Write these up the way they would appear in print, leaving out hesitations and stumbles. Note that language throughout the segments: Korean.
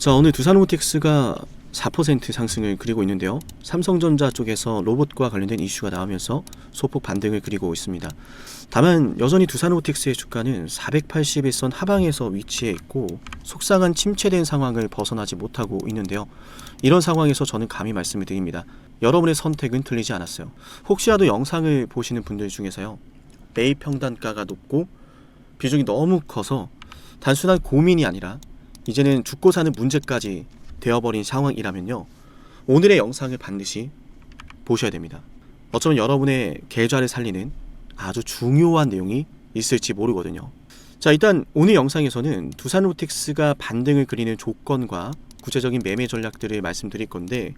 자, 오늘 두산로보틱스가 4% 상승을 그리고 있는데요. 삼성전자 쪽에서 로봇과 관련된 이슈가 나오면서 소폭 반등을 그리고 있습니다. 다만 여전히 두산로보틱스의 주가는 481선 하방에서 위치해 있고 속상한 침체된 상황을 벗어나지 못하고 있는데요. 이런 상황에서 저는 감히 말씀을 드립니다. 여러분의 선택은 틀리지 않았어요. 혹시라도 영상을 보시는 분들 중에서요, 매입 평단가가 높고 비중이 너무 커서 단순한 고민이 아니라 이제는 죽고 사는 문제까지 되어버린 상황이라면요, 오늘의 영상을 반드시 보셔야 됩니다. 어쩌면 여러분의 계좌를 살리는 아주 중요한 내용이 있을지 모르거든요. 자, 일단 오늘 영상에서는 두산로보틱스가 반등을 그리는 조건과 구체적인 매매 전략들을 말씀드릴 건데,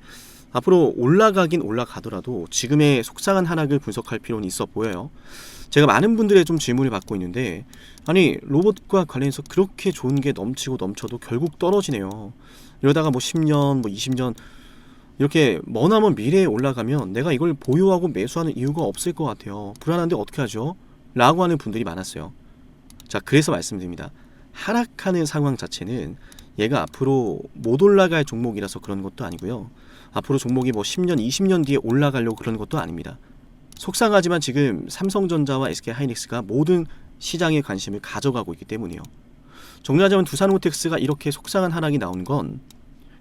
앞으로 올라가긴 올라가더라도 지금의 속상한 하락을 분석할 필요는 있어 보여요. 제가 많은 분들의 좀 질문을 받고 있는데, 아니 로봇과 관련해서 그렇게 좋은 게 넘치고 넘쳐도 결국 떨어지네요. 이러다가 뭐 10년 뭐 20년 이렇게 머나먼 미래에 올라가면 내가 이걸 보유하고 매수하는 이유가 없을 것 같아요. 불안한데 어떻게 하죠? 라고 하는 분들이 많았어요. 자, 그래서 말씀드립니다. 하락하는 상황 자체는 얘가 앞으로 못 올라갈 종목이라서 그런 것도 아니고요, 앞으로 종목이 뭐 10년 20년 뒤에 올라가려고 그런 것도 아닙니다. 속상하지만 지금 삼성전자와 SK하이닉스가 모든 시장의 관심을 가져가고 있기 때문이에요. 정리하자면 두산로보틱스가 이렇게 속상한 하락이 나온 건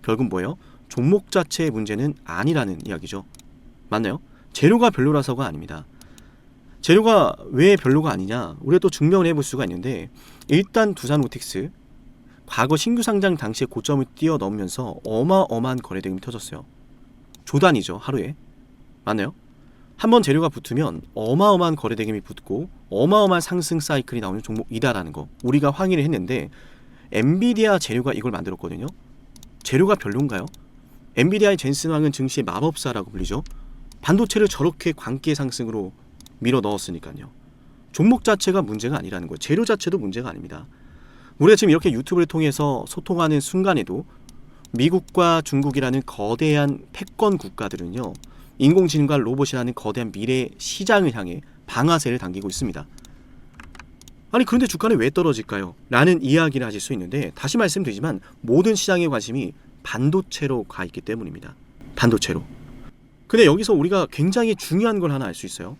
결국 뭐예요? 종목 자체의 문제는 아니라는 이야기죠. 맞나요? 재료가 별로라서가 아닙니다. 재료가 왜 별로가 아니냐, 우리가 또 증명을 해볼 수가 있는데, 일단 두산로보틱스 과거 신규 상장 당시에 고점을 뛰어넘으면서 어마어마한 거래대금이 터졌어요. 조단위죠, 하루에. 맞나요? 한번 재료가 붙으면 어마어마한 거래대금이 붙고 어마어마한 상승 사이클이 나오는 종목이다라는 거 우리가 확인을 했는데, 엔비디아 재료가 이걸 만들었거든요. 재료가 별론가요? 엔비디아의 젠슨 황은 증시의 마법사라고 불리죠. 반도체를 저렇게 광기의 상승으로 밀어 넣었으니까요. 종목 자체가 문제가 아니라는 거예요. 재료 자체도 문제가 아닙니다. 우리가 지금 이렇게 유튜브를 통해서 소통하는 순간에도 미국과 중국이라는 거대한 패권 국가들은요, 인공지능과 로봇이라는 거대한 미래 시장을 향해 방아쇠를 당기고 있습니다. 아니 그런데 주가는 왜 떨어질까요? 라는 이야기를 하실 수 있는데, 다시 말씀드리지만 모든 시장의 관심이 반도체로 가 있기 때문입니다. 반도체로. 근데 여기서 우리가 굉장히 중요한 걸 하나 알 수 있어요.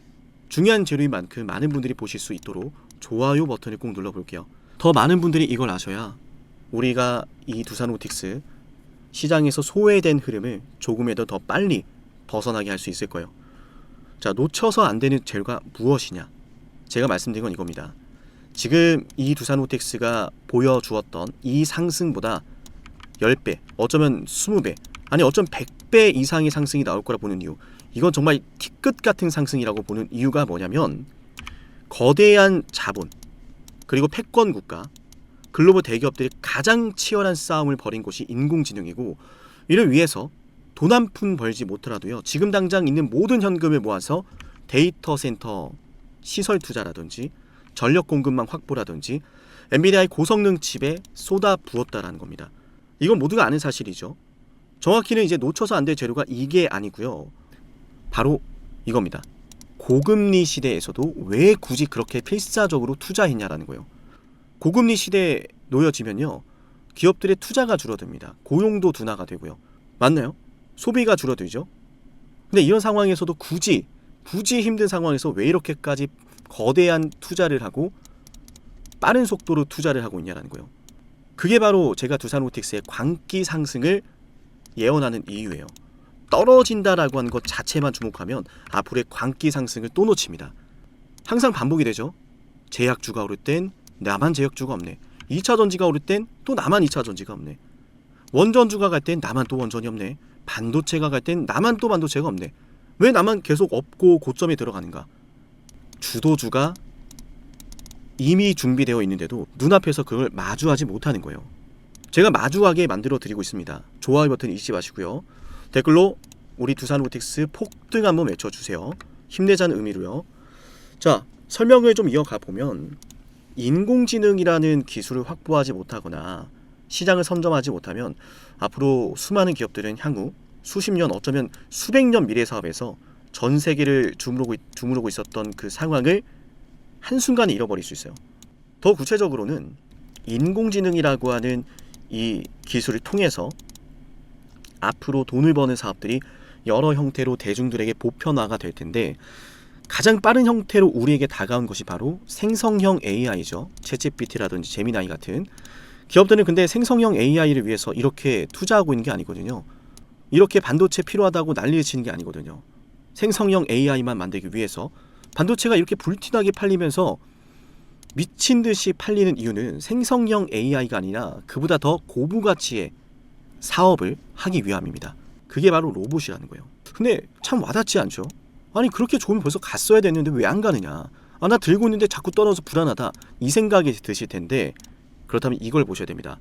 중요한 재료인 만큼 많은 분들이 보실 수 있도록 좋아요 버튼을 꼭 눌러볼게요. 더 많은 분들이 이걸 아셔야 우리가 이 두산로보틱스 시장에서 소외된 흐름을 조금이라도 더 빨리 벗어나게 할 수 있을 거예요. 자, 놓쳐서 안 되는 재료가 무엇이냐? 제가 말씀드린 건 이겁니다. 지금 이 두산로보틱스가 보여주었던 이 상승보다 10배, 어쩌면 20배, 아니 어쩌면 100배 이상의 상승이 나올 거라 보는 이유, 이건 정말 티끝 같은 상승이라고 보는 이유가 뭐냐면, 거대한 자본 그리고 패권 국가, 글로벌 대기업들이 가장 치열한 싸움을 벌인 곳이 인공지능이고, 이를 위해서 돈 한 푼 벌지 못하더라도요, 지금 당장 있는 모든 현금을 모아서 데이터 센터 시설 투자라든지 전력 공급망 확보라든지 엔비디아의 고성능 칩에 쏟아 부었다라는 겁니다. 이건 모두가 아는 사실이죠. 정확히는 이제 놓쳐서 안 될 재료가 이게 아니고요, 바로 이겁니다. 고금리 시대에서도 왜 굳이 그렇게 필사적으로 투자했냐라는 거예요. 고금리 시대에 놓여지면요, 기업들의 투자가 줄어듭니다. 고용도 둔화가 되고요. 맞나요? 소비가 줄어들죠. 근데 이런 상황에서도 굳이 힘든 상황에서 왜 이렇게까지 거대한 투자를 하고 빠른 속도로 투자를 하고 있냐라는 거예요. 그게 바로 제가 두산로보틱스의 광기 상승을 예언하는 이유예요. 떨어진다라고 하는 것 자체만 주목하면 앞으로의 광기 상승을 또 놓칩니다. 항상 반복이 되죠. 제약주가 오를 땐 나만 제약주가 없네. 2차 전지가 오를 땐 또 나만 2차 전지가 없네. 원전주가 갈 땐 나만 또 원전이 없네. 반도체가 갈 땐 나만 또 반도체가 없네. 왜 나만 계속 없고 고점에 들어가는가? 주도주가 이미 준비되어 있는데도 눈앞에서 그걸 마주하지 못하는 거예요. 제가 마주하게 만들어 드리고 있습니다. 좋아요 버튼 잊지 마시고요. 댓글로 우리 두산로보틱스 폭등 한번 외쳐주세요. 힘내자는 의미로요. 자, 설명을 좀 이어가 보면, 인공지능이라는 기술을 확보하지 못하거나 시장을 선점하지 못하면 앞으로 수많은 기업들은 향후 수십 년, 어쩌면 수백 년 미래 사업에서 전 세계를 주무르고 있었던 그 상황을 한순간에 잃어버릴 수 있어요. 더 구체적으로는 인공지능이라고 하는 이 기술을 통해서 앞으로 돈을 버는 사업들이 여러 형태로 대중들에게 보편화가 될 텐데, 가장 빠른 형태로 우리에게 다가온 것이 바로 생성형 AI죠. 챗GPT라든지 제미나이 같은 기업들은 근데 생성형 AI를 위해서 이렇게 투자하고 있는 게 아니거든요. 이렇게 반도체 필요하다고 난리를 치는 게 아니거든요. 생성형 AI만 만들기 위해서 반도체가 이렇게 불티나게 팔리면서 미친 듯이 팔리는 이유는 생성형 AI가 아니라 그보다 더 고부가치의 사업을 하기 위함입니다. 그게 바로 로봇이라는 거예요. 근데 참 와닿지 않죠? 아니 그렇게 좋으면 벌써 갔어야 됐는데 왜 안 가느냐, 아 나 들고 있는데 자꾸 떨어져서 불안하다, 이 생각이 드실 텐데, 그렇다면 이걸 보셔야 됩니다.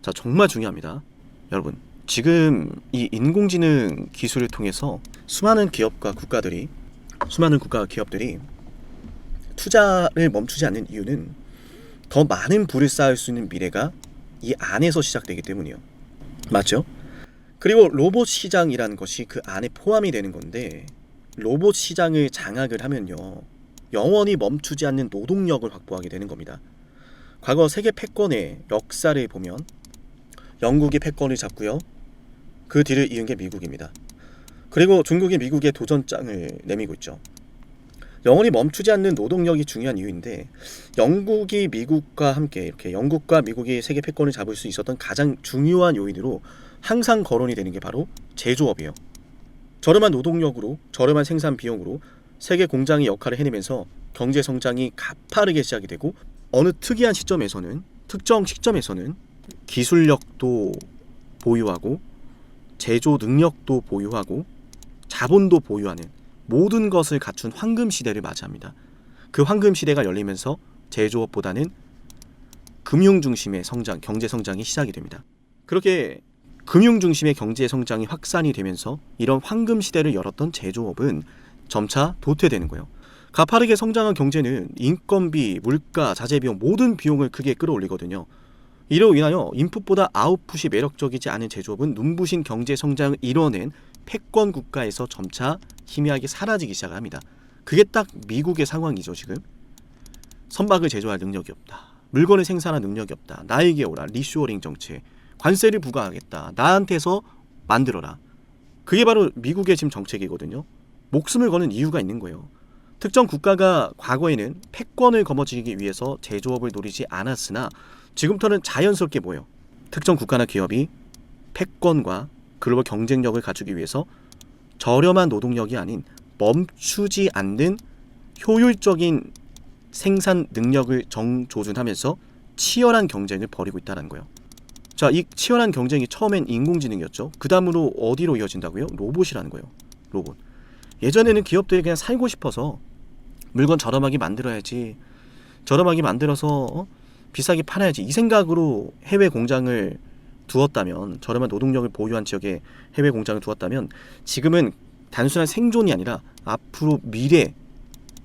자, 정말 중요합니다. 여러분, 지금 이 인공지능 기술을 통해서 수많은 국가 기업들이 투자를 멈추지 않는 이유는 더 많은 부를 쌓을 수 있는 미래가 이 안에서 시작되기 때문이에요. 맞죠? 그리고 로봇 시장이라는 것이 그 안에 포함이 되는 건데, 로봇 시장을 장악을 하면요, 영원히 멈추지 않는 노동력을 확보하게 되는 겁니다. 과거 세계 패권의 역사를 보면 영국이 패권을 잡고요, 그 뒤를 이은 게 미국입니다. 그리고 중국이 미국의 도전장을 내밀고 있죠. 영원히 멈추지 않는 노동력이 중요한 이유인데, 영국이 미국과 함께 이렇게 영국과 미국이 세계 패권을 잡을 수 있었던 가장 중요한 요인으로 항상 거론이 되는 게 바로 제조업이에요. 저렴한 노동력으로, 저렴한 생산 비용으로 세계 공장이 역할을 해내면서 경제 성장이 가파르게 시작이 되고, 어느 특이한 시점에서는, 특정 시점에서는 기술력도 보유하고 제조 능력도 보유하고 자본도 보유하는 모든 것을 갖춘 황금 시대를 맞이합니다. 그 황금 시대가 열리면서 제조업보다는 금융 중심의 성장, 경제 성장이 시작이 됩니다. 그렇게 금융 중심의 경제 성장이 확산이 되면서 이런 황금 시대를 열었던 제조업은 점차 도태되는 거예요. 가파르게 성장한 경제는 인건비, 물가, 자재비용 모든 비용을 크게 끌어올리거든요. 이로 인하여 인풋보다 아웃풋이 매력적이지 않은 제조업은 눈부신 경제 성장을 이뤄낸 패권 국가에서 점차 희미하게 사라지기 시작합니다. 그게 딱 미국의 상황이죠. 지금 선박을 제조할 능력이 없다, 물건을 생산할 능력이 없다, 나에게 오라, 리쇼어링 정책, 관세를 부과하겠다, 나한테서 만들어라. 그게 바로 미국의 지금 정책이거든요. 목숨을 거는 이유가 있는 거예요. 특정 국가가 과거에는 패권을 거머쥐기 위해서 제조업을 노리지 않았으나 지금부터는 자연스럽게 뭐예요? 특정 국가나 기업이 패권과 글로벌 경쟁력을 갖추기 위해서 저렴한 노동력이 아닌 멈추지 않는 효율적인 생산 능력을 정조준하면서 치열한 경쟁을 벌이고 있다는 거예요. 자, 이 치열한 경쟁이 처음엔 인공지능이었죠. 그 다음으로 어디로 이어진다고요? 로봇이라는 거예요. 로봇. 예전에는 기업들이 그냥 살고 싶어서 물건 저렴하게 만들어야지, 저렴하게 만들어서 비싸게 팔아야지, 이 생각으로 해외 공장을 두었다면, 저렴한 노동력을 보유한 지역에 해외 공장을 두었다면, 지금은 단순한 생존이 아니라 앞으로 미래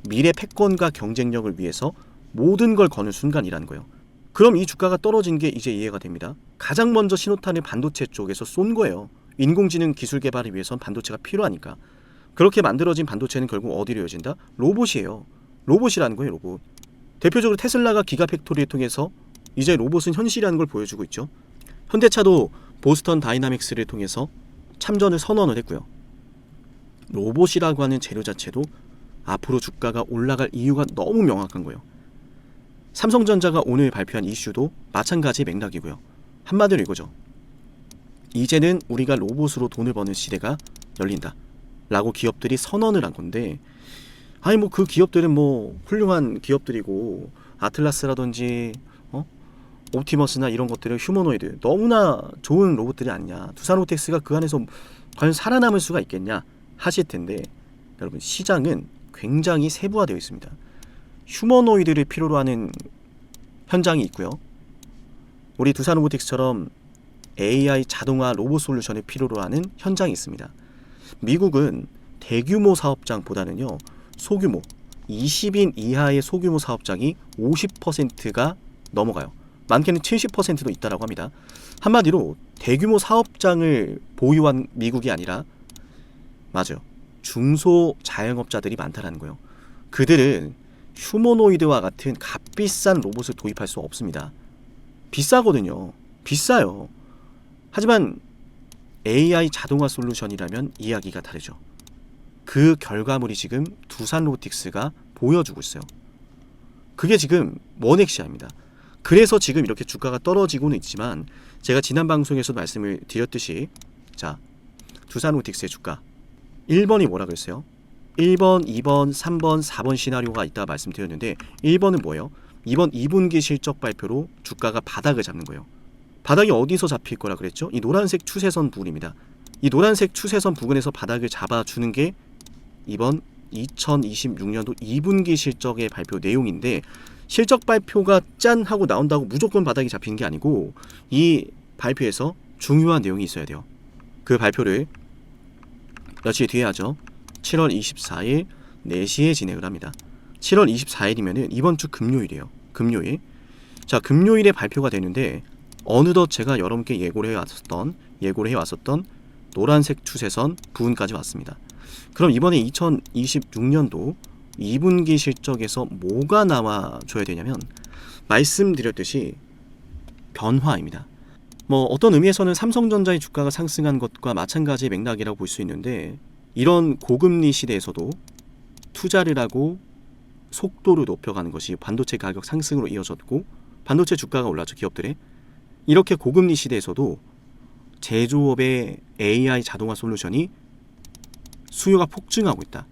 패권과 경쟁력을 위해서 모든 걸 거는 순간이라는 거예요. 그럼 이 주가가 떨어진 게 이제 이해가 됩니다. 가장 먼저 신호탄을 반도체 쪽에서 쏜 거예요. 인공지능 기술 개발을 위해선 반도체가 필요하니까. 그렇게 만들어진 반도체는 결국 어디로 이어진다? 로봇이에요. 로봇이라는 거예요. 로봇. 대표적으로 테슬라가 기가팩토리를 통해서 이제 로봇은 현실이라는 걸 보여주고 있죠. 현대차도 보스턴 다이나믹스를 통해서 참전을 선언을 했고요. 로봇이라고 하는 재료 자체도 앞으로 주가가 올라갈 이유가 너무 명확한 거예요. 삼성전자가 오늘 발표한 이슈도 마찬가지 맥락이고요. 한마디로 이거죠. 이제는 우리가 로봇으로 돈을 버는 시대가 열린다 라고 기업들이 선언을 한 건데, 아니 뭐 그 기업들은 뭐 훌륭한 기업들이고, 아틀라스라든지 옵티머스나 이런 것들은 휴머노이드 너무나 좋은 로봇들이 아니냐, 두산호텍스가 그 안에서 과연 살아남을 수가 있겠냐 하실 텐데, 여러분 시장은 굉장히 세부화되어 있습니다. 휴머노이드를 필요로 하는 현장이 있고요, 우리 두산로보틱스처럼 AI 자동화 로봇 솔루션을 필요로 하는 현장이 있습니다. 미국은 대규모 사업장보다는요, 소규모 20인 이하의 소규모 사업장이 50%가 넘어가요. 많게는 70%도 있다라고 합니다. 한마디로 대규모 사업장을 보유한 미국이 아니라, 맞아요, 중소 자영업자들이 많다라는 거예요. 그들은 휴머노이드와 같은 값비싼 로봇을 도입할 수 없습니다. 비싸거든요. 비싸요. 하지만 AI 자동화 솔루션이라면 이야기가 다르죠. 그 결과물이 지금 두산 로보틱스가 보여주고 있어요. 그게 지금 원엑시아입니다. 그래서 지금 이렇게 주가가 떨어지고는 있지만 제가 지난 방송에서도 말씀을 드렸듯이 자, 두산 로보틱스의 주가 1번이 뭐라 그랬어요? 1번, 2번, 3번, 4번 시나리오가 있다가 말씀드렸는데 1번은 뭐예요? 이번 2분기 실적 발표로 주가가 바닥을 잡는 거예요. 바닥이 어디서 잡힐 거라 그랬죠? 이 노란색 추세선 부분입니다. 이 노란색 추세선 부분에서 바닥을 잡아주는 게 이번 2026년도 2분기 실적의 발표 내용인데 실적 발표가 짠 하고 나온다고 무조건 바닥이 잡히는 게 아니고 이 발표에서 중요한 내용이 있어야 돼요. 그 발표를 며칠 뒤에 하죠. 7월 24일 4시에 진행을 합니다. 7월 24일이면은 이번 주 금요일이에요. 금요일. 자, 금요일에 발표가 되는데 어느덧 제가 여러분께 예고를 해왔었던 노란색 추세선 부분까지 왔습니다. 그럼 이번에 2026년도 2분기 실적에서 뭐가 나와줘야 되냐면 말씀드렸듯이 변화입니다. 어떤 의미에서는 삼성전자의 주가가 상승한 것과 마찬가지의 맥락이라고 볼 수 있는데 이런 고금리 시대에서도 투자를 하고 속도를 높여가는 것이 반도체 가격 상승으로 이어졌고 반도체 주가가 올랐죠. 기업들의. 이렇게 고금리 시대에서도 제조업의 AI 자동화 솔루션이 수요가 폭증하고 있다.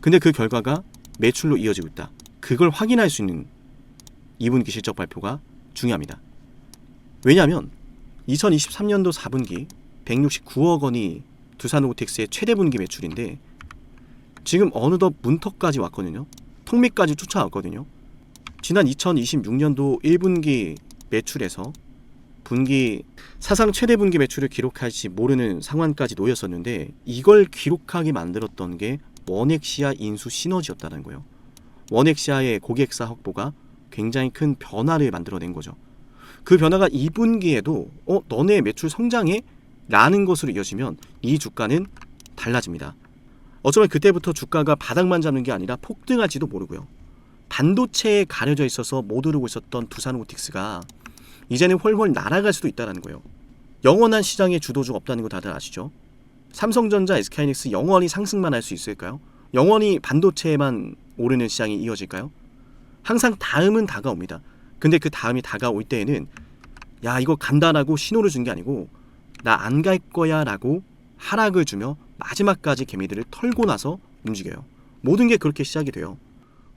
근데 그 결과가 매출로 이어지고 있다. 그걸 확인할 수 있는 2분기 실적 발표가 중요합니다. 왜냐하면 2023년도 4분기 169억 원이 두산 로보틱스의 최대 분기 매출인데 지금 어느덧 문턱까지 왔거든요. 턱밑까지 쫓아왔거든요. 지난 2026년도 1분기 매출에서 분기 사상 최대 분기 매출을 기록할지 모르는 상황까지 놓였었는데 이걸 기록하게 만들었던 게 원엑시아 인수 시너지였다는 거예요. 원엑시아의 고객사 확보가 굉장히 큰 변화를 만들어낸 거죠. 그 변화가 2분기에도 너네 매출 성장해? 라는 것으로 이어지면 이 주가는 달라집니다. 어쩌면 그때부터 주가가 바닥만 잡는 게 아니라 폭등할지도 모르고요. 반도체에 가려져 있어서 못 오르고 있었던 두산 로보틱스가 이제는 훨훨 날아갈 수도 있다는 거예요. 영원한 시장의 주도주가 없다는 거 다들 아시죠? 삼성전자, SK하이닉스 영원히 상승만 할 수 있을까요? 영원히 반도체에만 오르는 시장이 이어질까요? 항상 다음은 다가옵니다. 근데 그 다음이 다가올 때에는 야 이거 간다라고 신호를 준 게 아니고 나 안 갈 거야 라고 하락을 주며 마지막까지 개미들을 털고 나서 움직여요. 모든 게 그렇게 시작이 돼요.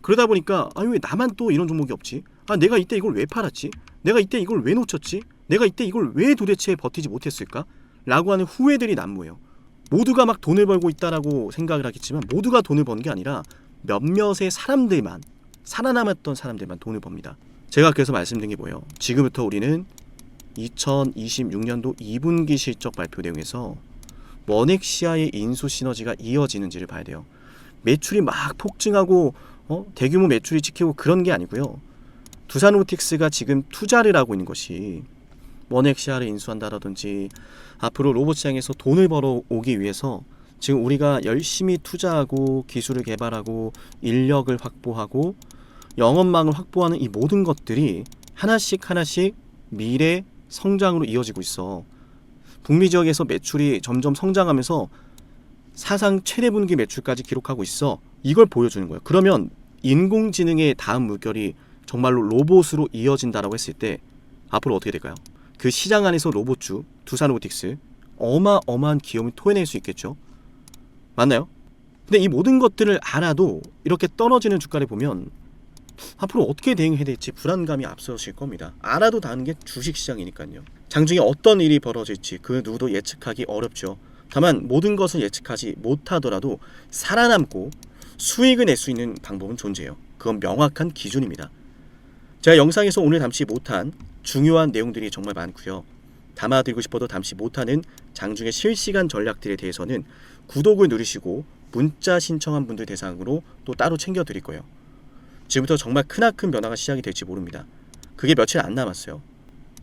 그러다 보니까 왜 나만 또 이런 종목이 없지? 내가 이때 이걸 왜 팔았지? 내가 이때 이걸 왜 놓쳤지? 내가 이때 이걸 왜 도대체 버티지 못했을까? 라고 하는 후회들이 난무해요. 모두가 막 돈을 벌고 있다라고 생각을 하겠지만 모두가 돈을 버는 게 아니라 몇몇의 사람들만, 살아남았던 사람들만 돈을 법니다. 제가 그래서 말씀드린 게 뭐예요? 지금부터 우리는 2026년도 2분기 실적 발표 내용에서 원엑시아의 인수 시너지가 이어지는지를 봐야 돼요. 매출이 막 폭증하고 대규모 매출이 찍히고 그런 게 아니고요. 두산 로보틱스가 지금 투자를 하고 있는 것이 원엑시아를 인수한다라든지 앞으로 로봇 시장에서 돈을 벌어오기 위해서 지금 우리가 열심히 투자하고 기술을 개발하고 인력을 확보하고 영업망을 확보하는 이 모든 것들이 하나씩 미래 성장으로 이어지고 있어. 북미 지역에서 매출이 점점 성장하면서 사상 최대 분기 매출까지 기록하고 있어. 이걸 보여주는 거예요. 그러면 인공지능의 다음 물결이 정말로 로봇으로 이어진다라고 했을 때 앞으로 어떻게 될까요? 그 시장 안에서 로봇주 두산 로보틱스 어마어마한 기업을 토해낼 수 있겠죠. 맞나요? 근데 이 모든 것들을 알아도 이렇게 떨어지는 주가를 보면 앞으로 어떻게 대응해야 될지 불안감이 앞서실 겁니다. 알아도 다는 게 주식시장이니까요. 장중에 어떤 일이 벌어질지 그 누구도 예측하기 어렵죠. 다만 모든 것을 예측하지 못하더라도 살아남고 수익을 낼 수 있는 방법은 존재해요. 그건 명확한 기준입니다. 제가 영상에서 오늘 담지 못한 중요한 내용들이 정말 많고요. 담아드리고 싶어도 담지 못하는 장중의 실시간 전략들에 대해서는 구독을 누르시고 문자 신청한 분들 대상으로 또 따로 챙겨드릴 거예요. 지금부터 정말 크나큰 변화가 시작이 될지 모릅니다. 그게 며칠 안 남았어요.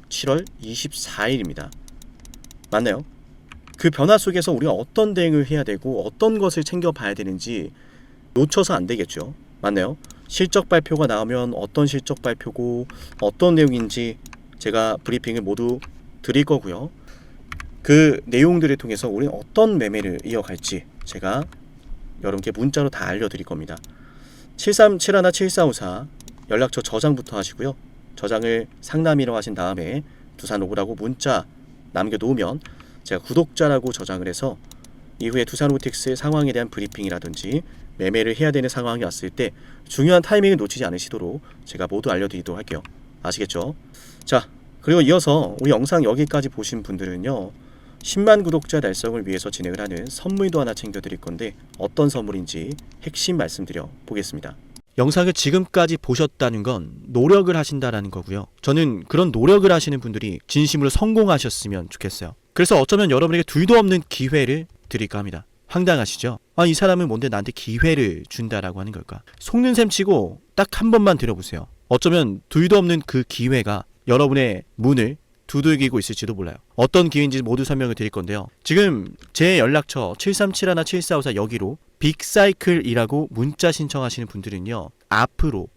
7월 24일입니다. 맞나요? 그 변화 속에서 우리가 어떤 대응을 해야 되고 어떤 것을 챙겨봐야 되는지 놓쳐서 안 되겠죠. 맞나요? 실적 발표가 나오면 어떤 실적 발표고 어떤 내용인지 제가 브리핑을 모두 드릴 거고요. 그 내용들을 통해서 우리는 어떤 매매를 이어갈지 제가 여러분께 문자로 다 알려드릴 겁니다. 7371-7454 연락처 저장부터 하시고요. 저장을 상남이라고 하신 다음에 두산로보라고 문자 남겨놓으면 제가 구독자라고 저장을 해서 이후에 두산로보틱스의 상황에 대한 브리핑이라든지 매매를 해야 되는 상황이 왔을 때 중요한 타이밍을 놓치지 않으시도록 제가 모두 알려드리도록 할게요. 아시겠죠? 자, 그리고 이어서 우리 영상 여기까지 보신 분들은요, 10만 구독자 달성을 위해서 진행을 하는 선물도 하나 챙겨드릴 건데 어떤 선물인지 핵심 말씀드려 보겠습니다. 영상을 지금까지 보셨다는 건 노력을 하신다라는 거고요. 저는 그런 노력을 하시는 분들이 진심으로 성공하셨으면 좋겠어요. 그래서 어쩌면 여러분에게 둘도 없는 기회를 드릴까 합니다. 황당하시죠? 이 사람은 뭔데 나한테 기회를 준다라고 하는 걸까? 속는 셈 치고 딱 한 번만 들어보세요. 어쩌면 둘도 없는 그 기회가 여러분의 문을 두들기고 있을지도 몰라요. 어떤 기회인지 모두 설명을 드릴 건데요. 지금 제 연락처 7371-7454 여기로 빅사이클이라고 문자 신청하시는 분들은요, 앞으로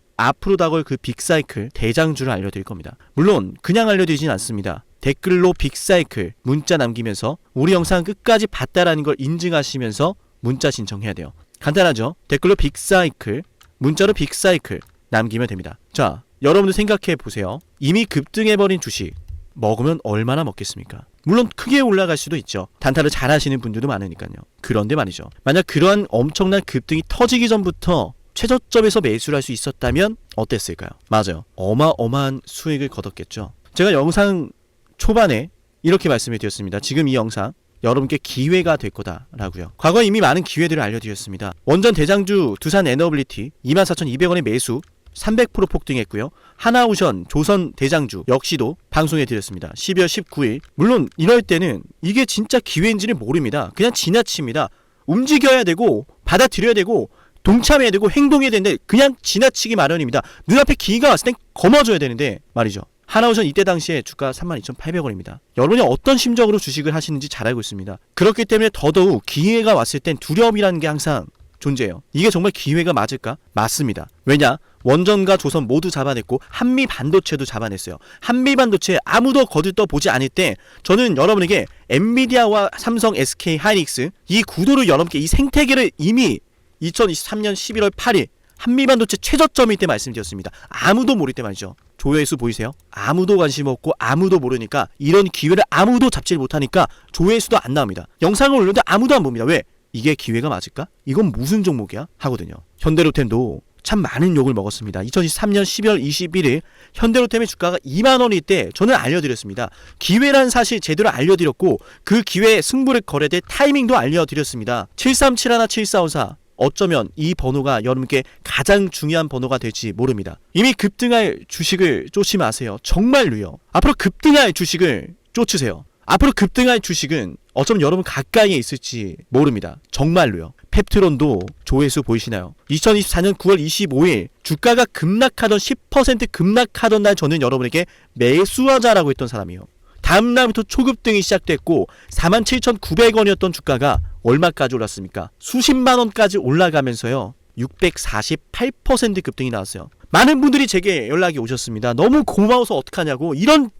다가올 그 빅사이클 대장주를 알려드릴 겁니다. 물론 그냥 알려드리진 않습니다. 댓글로 빅사이클 문자 남기면서 우리 영상 끝까지 봤다라는 걸 인증하시면서 문자 신청해야 돼요. 간단하죠? 댓글로 빅사이클, 문자로 빅사이클 남기면 됩니다. 자, 여러분들 생각해 보세요. 이미 급등해버린 주식 먹으면 얼마나 먹겠습니까? 물론 크게 올라갈 수도 있죠. 단타를 잘 하시는 분들도 많으니까요. 그런데 말이죠, 만약 그러한 엄청난 급등이 터지기 전부터 최저점에서 매수를 할 수 있었다면 어땠을까요? 맞아요. 어마어마한 수익을 거뒀겠죠. 제가 영상 초반에 이렇게 말씀을 드렸습니다. 지금 이 영상 여러분께 기회가 될 거다라고요. 과거에 이미 많은 기회들을 알려드렸습니다. 원전 대장주 두산 에너빌리티 24,200원의 매수 300% 폭등했고요. 하나오션 조선 대장주 역시도 방송해 드렸습니다. 12월 19일. 물론 이럴 때는 이게 진짜 기회인지는 모릅니다. 그냥 지나칩니다. 움직여야 되고 받아들여야 되고 동참해야 되고 행동해야 되는데 그냥 지나치기 마련입니다. 눈앞에 기회가 왔을 땐 거머줘야 되는데 말이죠. 하나오션 이때 당시에 주가 32,800원입니다. 여러분이 어떤 심정으로 주식을 하시는지 잘 알고 있습니다. 그렇기 때문에 더더욱 기회가 왔을 땐 두려움이라는 게 항상 존재해요. 이게 정말 기회가 맞을까? 맞습니다. 왜냐? 원전과 조선 모두 잡아냈고 한미 반도체도 잡아냈어요. 한미 반도체 아무도 거들떠보지 않을 때 저는 여러분에게 엔비디아와 삼성, SK 하이닉스 이 구도를 여러분께 이 생태계를 이미 2023년 11월 8일 한미 반도체 최저점일 때 말씀드렸습니다. 아무도 모를 때 말이죠. 조회수 보이세요? 아무도 관심 없고 아무도 모르니까 이런 기회를 아무도 잡지 못하니까 조회수도 안 나옵니다. 영상을 올렸는데 아무도 안 봅니다. 왜? 이게 기회가 맞을까? 이건 무슨 종목이야? 하거든요. 현대로템도 참 많은 욕을 먹었습니다. 2023년 12월 21일 현대로템의 주가가 2만원일 때 저는 알려드렸습니다. 기회란 사실 제대로 알려드렸고 그 기회에 승부를 걸어야 될 타이밍도 알려드렸습니다. 7371-7454 어쩌면 이 번호가 여러분께 가장 중요한 번호가 될지 모릅니다. 이미 급등할 주식을 쫓지 마세요. 정말로요. 앞으로 급등할 주식을 쫓으세요. 앞으로 급등할 주식은 어쩌면 여러분 가까이에 있을지 모릅니다. 정말로요. 펩트론도 조회수 보이시나요? 2024년 9월 25일 주가가 급락하던 10% 급락하던 날 저는 여러분에게 매수하자라고 했던 사람이에요. 다음 날부터 초급등이 시작됐고 47,900원이었던 주가가 얼마까지 올랐습니까? 수십만 원까지 올라가면서요. 648% 급등이 나왔어요. 많은 분들이 제게 연락이 오셨습니다. 너무 고마워서 어떡하냐고. 이런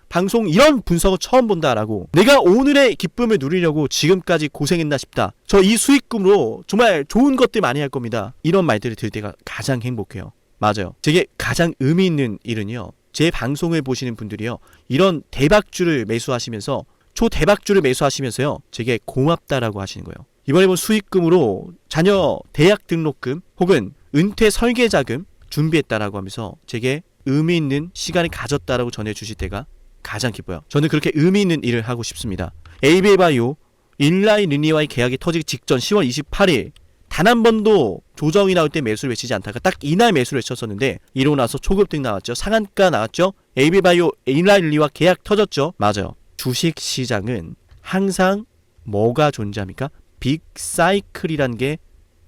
방송 이런 분석을 처음 본다라고. 내가 오늘의 기쁨을 누리려고 지금까지 고생했나 싶다. 저 이 수익금으로 정말 좋은 것들 많이 할 겁니다. 이런 말들을 들을 때가 가장 행복해요. 맞아요. 제게 가장 의미 있는 일은요. 제 방송을 보시는 분들이요. 이런 대박주를 매수하시면서 초대박주를 매수하시면서요. 제게 고맙다라고 하시는 거예요. 이번에 본 수익금으로 자녀 대학 등록금 혹은 은퇴 설계자금 준비했다라고 하면서 제게 의미 있는 시간을 가졌다라고 전해주실 때가 가장 기뻐요. 저는 그렇게 의미 있는 일을 하고 싶습니다. 에이비바이오 일라이 르니와의 계약이 터지기 직전 10월 28일 단 한 번도 조정이 나올 때 매수를 외치지 않다가 딱 이날 매수를 외쳤었는데 이러고 나서 초급등 나왔죠. 상한가 나왔죠. 에이비바이오 일라이 르니와 계약 터졌죠. 맞아요. 주식시장은 항상 뭐가 존재합니까? 빅사이클이란 게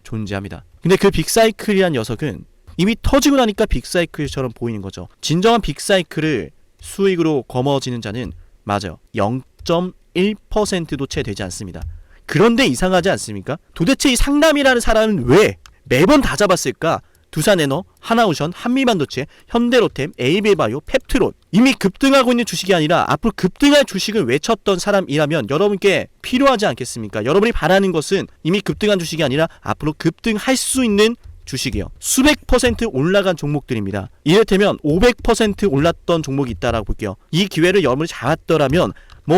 존재합니다. 근데 그 빅사이클이란 녀석은 이미 터지고 나니까 빅사이클처럼 보이는 거죠. 진정한 빅사이클을 수익으로 거머쥐는 자는 맞아요. 0.1%도 채 되지 않습니다. 그런데 이상하지 않습니까? 도대체 이 상남이라는 사람은 왜 매번 다 잡았을까? 두산에너, 하나오션, 한미반도체, 현대로템, 에이비바이오, 펩트론. 이미 급등하고 있는 주식이 아니라 앞으로 급등할 주식을 외쳤던 사람이라면 여러분께 필요하지 않겠습니까? 여러분이 바라는 것은 이미 급등한 주식이 아니라 앞으로 급등할 수 있는 주식이요. 수백 퍼센트 올라간 종목들입니다. 이를테면 500% 올랐던 종목이 있다라고 볼게요. 이 기회를 여러분이 잡았더라면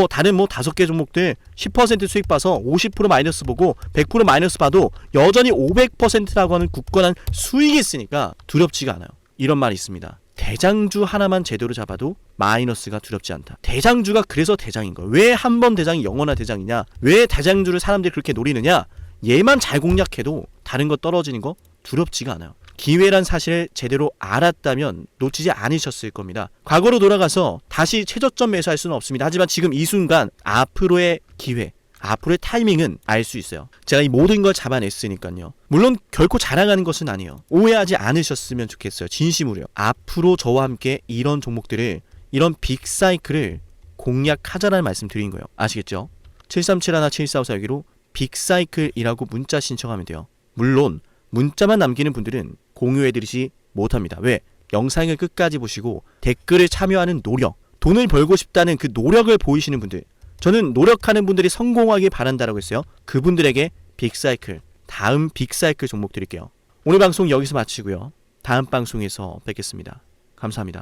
다른 5개 종목들 10% 수익 봐서 50% 마이너스 보고 100% 마이너스 봐도 여전히 500%라고 하는 굳건한 수익이 있으니까 두렵지가 않아요. 이런 말이 있습니다. 대장주 하나만 제대로 잡아도 마이너스가 두렵지 않다. 대장주가 그래서 대장인 거예요. 왜 한 번 대장이 영원한 대장이냐? 왜 대장주를 사람들이 그렇게 노리느냐? 얘만 잘 공략해도 다른 거 떨어지는 거 두렵지가 않아요. 기회란 사실을 제대로 알았다면 놓치지 않으셨을 겁니다. 과거로 돌아가서 다시 최저점 매수할 수는 없습니다. 하지만 지금 이 순간 앞으로의 기회, 앞으로의 타이밍은 알 수 있어요. 제가 이 모든 걸 잡아냈으니까요. 물론 결코 자랑하는 것은 아니에요. 오해하지 않으셨으면 좋겠어요. 진심으로요. 앞으로 저와 함께 이런 종목들을, 이런 빅사이클을 공략하자라는 말씀 드린 거예요. 아시겠죠? 7371-7454 여기로 빅사이클이라고 문자 신청하면 돼요. 물론 문자만 남기는 분들은 공유해드리지 못합니다. 왜? 영상을 끝까지 보시고 댓글을 참여하는 노력, 돈을 벌고 싶다는 그 노력을 보이시는 분들, 저는 노력하는 분들이 성공하길 바란다라고 했어요. 그분들에게 빅사이클, 다음 빅사이클 종목 드릴게요. 오늘 방송 여기서 마치고요. 다음 방송에서 뵙겠습니다. 감사합니다.